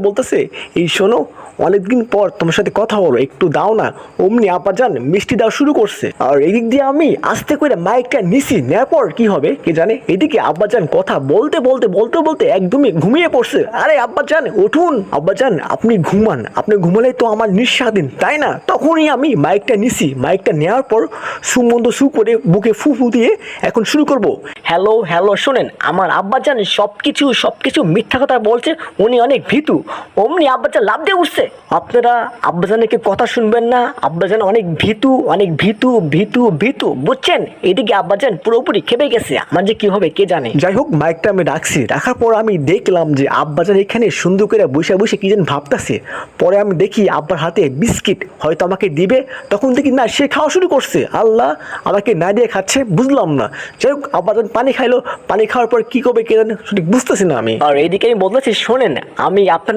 বলতেছে, এই শোনো, অনেকদিন পর তোমার সাথে কথা বলো, একটু দাও না। অমনি আব্বাজান মিষ্টি দেওয়া শুরু করছে, আর এদিক দিয়ে আমি আস্তে করে মাইকটা নিছি, নেওয়ার পর কি হবে কে জানে, এদিকে আব্বাজান কথা বলতে বলতে বলতে বলতে একদমই ঘুমিয়ে পড়ছে। আরে আব্বাজান উঠুন, আব্বাজান আপনি ঘুমান, আপনি ঘুমালেই তো আমার নিঃস্বাধীন, তাই না? তখনই আমি মাইকটা নিছি, মাইকটা নেওয়ার পর সুমন্দ সু করে বুকে ফু ফু দিয়ে এখন শুরু করব। হ্যালো হ্যালো, শোনেন, আমার আব্বাজান সবকিছু মিথ্যা কথা বলছে, উনি অনেক ভীতু। অমনি আব্বাজান লাফ দিয়ে উঠছে। আপনারা আব্বাজানের কি কথা শুনবেন না? আব্বাজান অনেক ভীতু, অনেক ভীতু ভীতু ভীতু, বুঝছেন? এদিকে আব্বাজান পুরোপুরি খেপে গেছে, আমার যে কি হবে কে জানে। যাই হোক, মাইকটা আমি রাখছি, রাখার পর আমি দেখলাম যে আব্বাজান এখানে সুন্দর করে বসে বসে কি যেন ভাবতেছে। পরে আমি দেখি আব্বার হাতে বিস্কিট, হয়তো আমাকে দিবে, তখন দেখি না, সে খাওয়া শুরু করছে। আল্লাহ, আমাকে না দিয়ে খাচ্ছে, বুঝলাম না। যাই হোক, আব্বাজান পানি খাইলো, পানি খাওয়ার পর কি করবে কে জানে, সঠিক বুঝতেছি না আমি। আর এইদিকে আমি বলতেছি, শোনেন, আমি আপনার